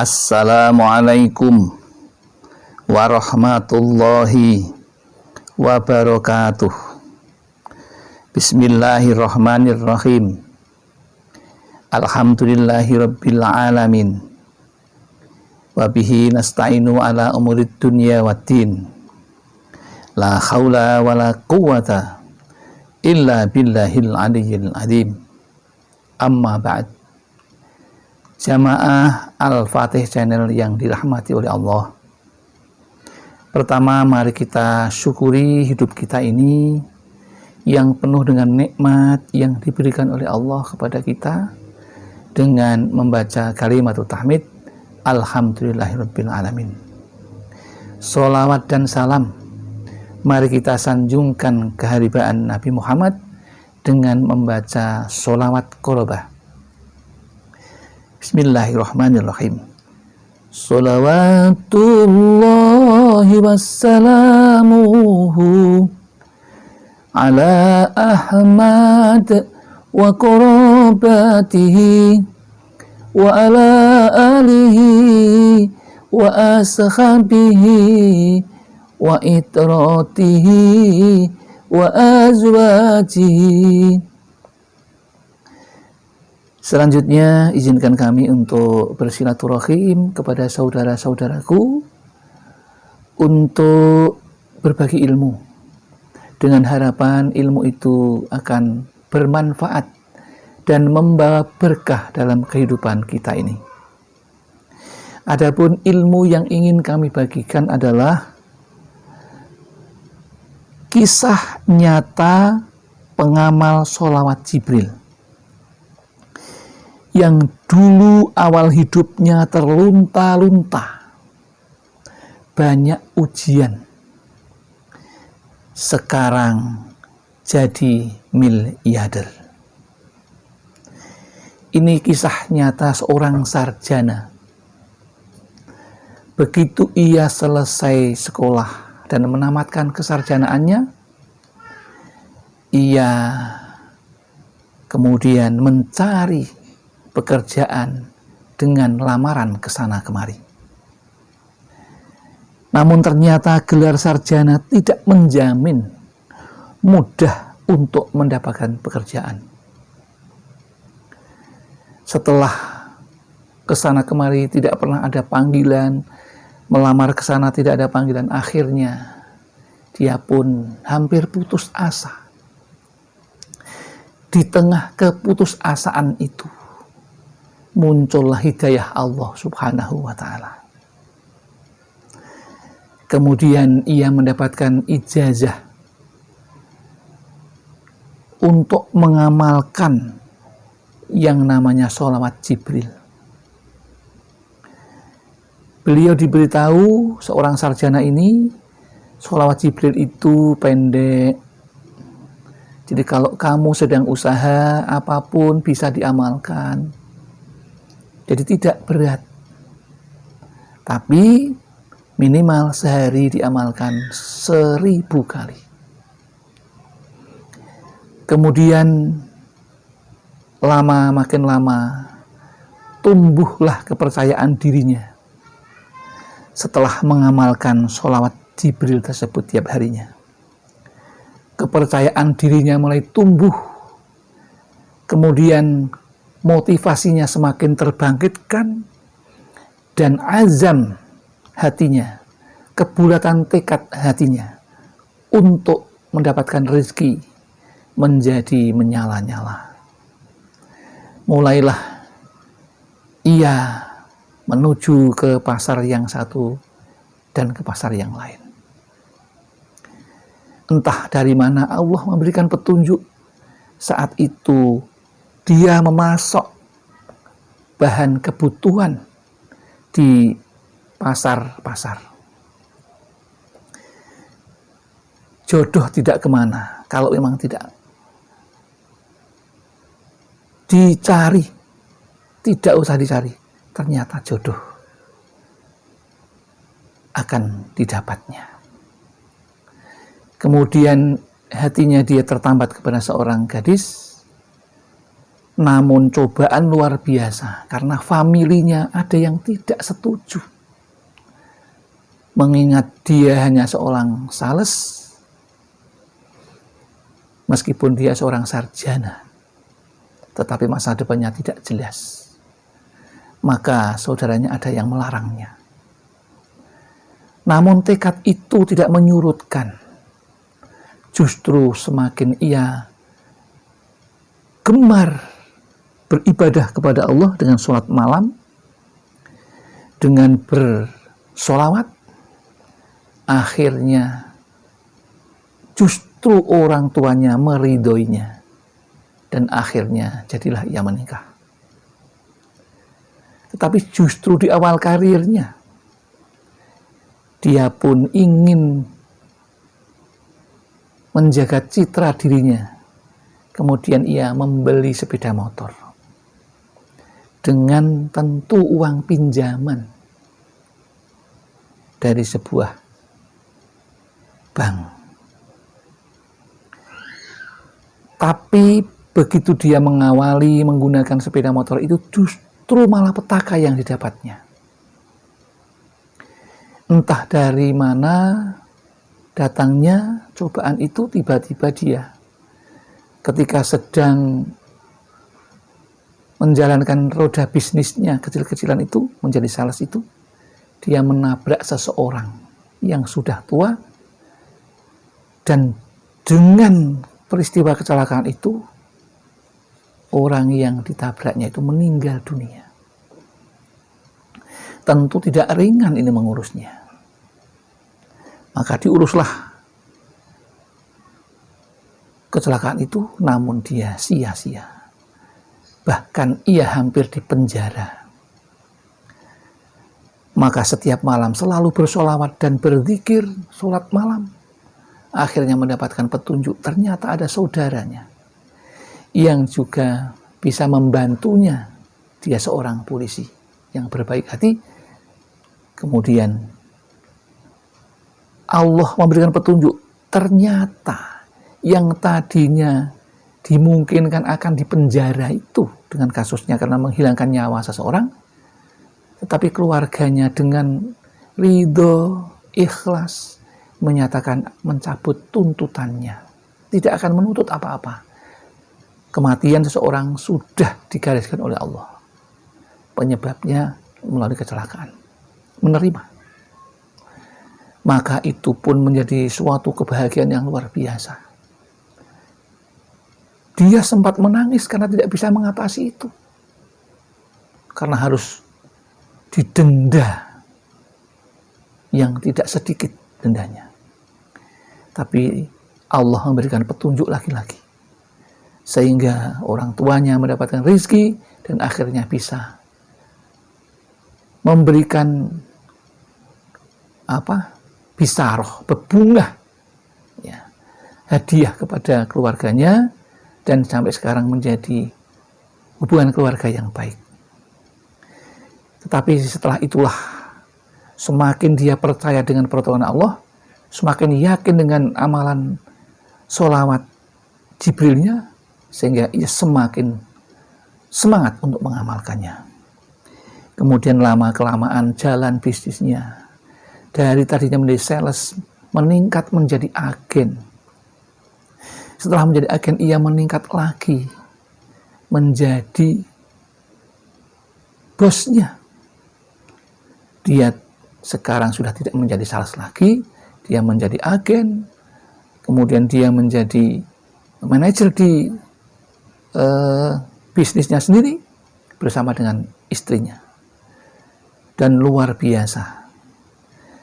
Assalamualaikum warahmatullahi wabarakatuh. Bismillahirrahmanirrahim. Alhamdulillahi rabbil alamin. Wabihi nasta'inu ala umurid dunya waddin. La haula wa la quwwata illa billahil aliyyil azim. Amma ba'd. Jamaah Al-Fatih Channel yang dirahmati oleh Allah. Pertama, mari kita syukuri hidup kita ini yang penuh dengan nikmat yang diberikan oleh Allah kepada kita dengan membaca kalimat tahmid Alhamdulillahirabbil alamin. Sholawat dan salam mari kita sanjungkan keharibaan Nabi Muhammad dengan membaca sholawat qorobah. Bismillahirrahmanirrahim. Sholawatullahi wassalamuhu ala Ahmad wa qorobatihi wa ala alihi wa ashabihi wa itratihi wa azwajihi. Selanjutnya, izinkan kami untuk bersilaturahim kepada saudara-saudaraku untuk berbagi ilmu dengan harapan ilmu itu akan bermanfaat dan membawa berkah dalam kehidupan kita ini. Adapun ilmu yang ingin kami bagikan adalah kisah nyata pengamal sholawat Jibril yang dulu awal hidupnya terlunta-lunta, banyak ujian, sekarang jadi miliarder. Ini kisah nyata seorang sarjana. Begitu ia selesai sekolah dan menamatkan kesarjanaannya, ia kemudian mencari pekerjaan dengan lamaran ke sana kemari. Namun ternyata gelar sarjana tidak menjamin mudah untuk mendapatkan pekerjaan. Setelah ke sana kemari tidak pernah ada panggilan, melamar ke sana tidak ada panggilan, akhirnya dia pun hampir putus asa. Di tengah keputusasaan itu muncullah hidayah Allah subhanahu wa ta'ala. Kemudian ia mendapatkan ijazah untuk mengamalkan yang namanya sholawat Jibril. Beliau diberitahu, seorang sarjana ini, sholawat Jibril itu pendek. Jadi kalau kamu sedang usaha apapun bisa diamalkan. Jadi tidak berat, tapi minimal sehari diamalkan 1000 kali. Kemudian makin lama tumbuhlah kepercayaan dirinya setelah mengamalkan sholawat Jibril tersebut tiap harinya. Kepercayaan dirinya mulai tumbuh, kemudian motivasinya semakin terbangkitkan, dan azam hatinya, kebulatan tekad hatinya untuk mendapatkan rezeki menjadi menyala-nyala. Mulailah ia menuju ke pasar yang satu dan ke pasar yang lain. Entah dari mana Allah memberikan petunjuk. Saat itu dia memasok bahan kebutuhan di pasar-pasar. Jodoh tidak kemana kalau memang tidak dicari, tidak usah dicari, ternyata jodoh akan didapatnya. Kemudian hatinya dia tertambat kepada seorang gadis Namun cobaan luar biasa karena familinya ada yang tidak setuju. Mengingat dia hanya seorang sales, meskipun dia seorang sarjana, tetapi masa depannya tidak jelas. Maka saudaranya ada yang melarangnya. Namun tekad itu tidak menyurutkan. Justru semakin ia gemar beribadah kepada Allah dengan sholat malam, dengan bersolawat, akhirnya justru orang tuanya meridhoinya, dan akhirnya jadilah ia menikah. Tetapi justru di awal karirnya, dia pun ingin menjaga citra dirinya. Kemudian ia membeli sepeda motor dengan tentu uang pinjaman dari sebuah bank. Tapi begitu dia mengawali menggunakan sepeda motor itu, justru malah petaka yang didapatnya. Entah dari mana datangnya cobaan itu, tiba-tiba dia ketika sedang menjalankan roda bisnisnya kecil-kecilan itu, menjadi sales itu, dia menabrak seseorang yang sudah tua, dan dengan peristiwa kecelakaan itu, orang yang ditabraknya itu meninggal dunia. Tentu tidak ringan ini mengurusnya. Maka diuruslah kecelakaan itu, namun dia sia-sia. Bahkan ia hampir dipenjara. Maka setiap malam selalu bersolawat dan berzikir sholat malam. Akhirnya mendapatkan petunjuk, ternyata ada saudaranya yang juga bisa membantunya. Dia seorang polisi yang berbaik hati. Kemudian Allah memberikan petunjuk, ternyata yang tadinya dimungkinkan akan dipenjara itu dengan kasusnya karena menghilangkan nyawa seseorang, tetapi keluarganya dengan ridho, ikhlas menyatakan mencabut tuntutannya, tidak akan menuntut apa-apa. Kematian seseorang sudah digariskan oleh Allah, penyebabnya melalui kecelakaan, menerima. Maka itu pun menjadi suatu kebahagiaan yang luar biasa. Dia sempat menangis karena tidak bisa mengatasi itu, karena harus didenda yang tidak sedikit dendanya. Tapi Allah memberikan petunjuk lagi-lagi, sehingga orang tuanya mendapatkan rezeki dan akhirnya bisa memberikan bisaroh, bebungah ya, hadiah kepada keluarganya, dan sampai sekarang menjadi hubungan keluarga yang baik. Tetapi setelah itulah semakin dia percaya dengan pertolongan Allah, semakin yakin dengan amalan sholawat Jibrilnya, sehingga ia semakin semangat untuk mengamalkannya. Kemudian lama-kelamaan jalan bisnisnya, dari tadinya menjadi sales meningkat menjadi agen. Setelah menjadi agen, ia meningkat lagi menjadi bosnya. Dia sekarang sudah tidak menjadi sales lagi, dia menjadi agen, kemudian dia menjadi manajer di bisnisnya sendiri bersama dengan istrinya. Dan luar biasa,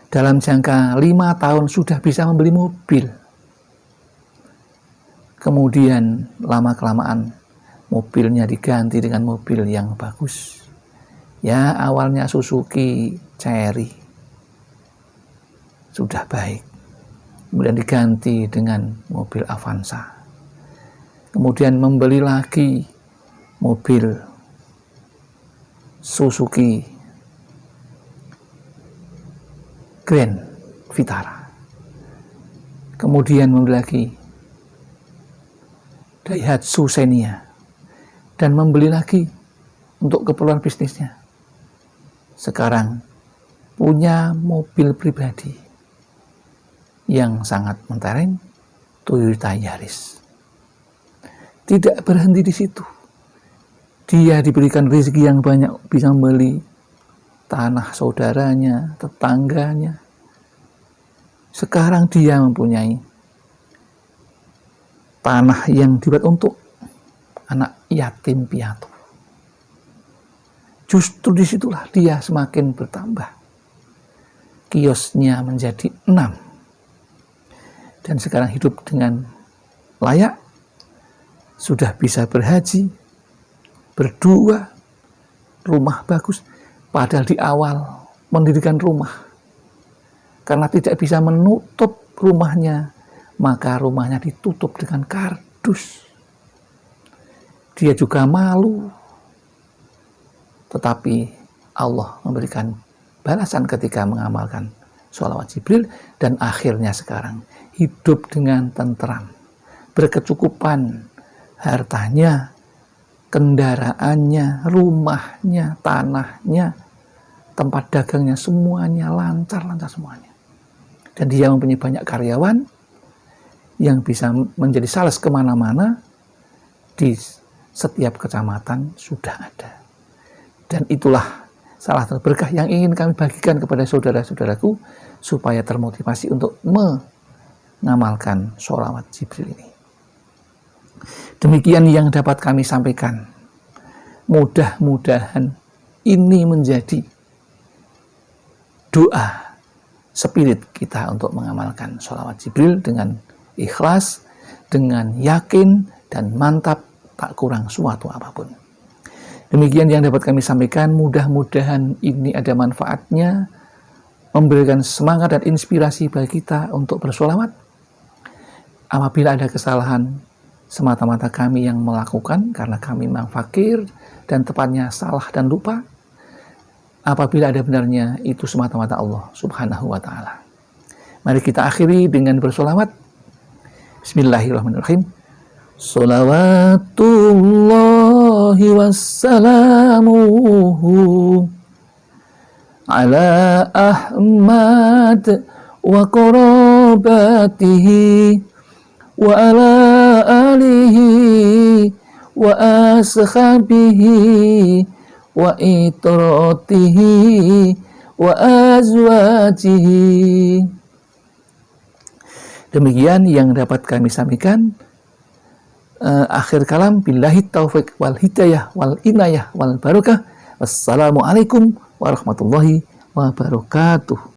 dalam jangka 5 tahun sudah bisa membeli mobil. Kemudian lama-kelamaan mobilnya diganti dengan mobil yang bagus. Ya, awalnya Suzuki Cherry, sudah baik. Kemudian diganti dengan mobil Avanza. Kemudian membeli lagi mobil Suzuki Grand Vitara. Kemudian membeli lagi Daihatsu Xenia. dan membeli lagi untuk keperluan bisnisnya. Sekarang punya mobil pribadi yang sangat mentereng, Toyota Yaris. Tidak berhenti di situ. Dia diberikan rezeki yang banyak, bisa membeli tanah saudaranya, tetangganya. Sekarang dia mempunyai tanah yang dibuat untuk anak yatim piatu. Justru disitulah dia semakin bertambah. Kiosnya menjadi 6. Dan sekarang hidup dengan layak, sudah bisa berhaji, berdua, rumah bagus. Padahal di awal mendirikan rumah, karena tidak bisa menutup rumahnya, maka rumahnya ditutup dengan kardus. Dia juga malu, tetapi Allah memberikan balasan ketika mengamalkan sholawat Jibril, dan akhirnya sekarang hidup dengan tentram, berkecukupan, hartanya, kendaraannya, rumahnya, tanahnya, tempat dagangnya, semuanya lancar-lancar semuanya. Dan dia mempunyai banyak karyawan yang bisa menjadi sales kemana-mana, di setiap kecamatan sudah ada. Dan itulah salah satu berkah yang ingin kami bagikan kepada saudara-saudaraku, supaya termotivasi untuk mengamalkan sholawat Jibril ini. Demikian yang dapat kami sampaikan. Mudah-mudahan ini menjadi doa spirit kita untuk mengamalkan sholawat Jibril dengan ikhlas, dengan yakin dan mantap, tak kurang suatu apapun. Demikian yang dapat kami sampaikan. Mudah-mudahan ini ada manfaatnya, memberikan semangat dan inspirasi bagi kita untuk bersolawat. Apabila ada kesalahan, semata-mata kami yang melakukan, karena kami memang fakir dan tepatnya salah dan lupa. Apabila ada benarnya, itu semata-mata Allah subhanahu wa ta'ala. Mari kita akhiri dengan bersolawat. Bismillahirrahmanirrahim. Salawatullahi wassalamuhu ala Ahmad wa qarabatihi wa ala alihi wa ashabihi wa itratihi wa azwajihi. Demikian yang dapat kami sampaikan. Akhir kalam, billahi taufiq wal hidayah wal inayah wal barakah. Wassalamualaikum warahmatullahi wabarakatuh.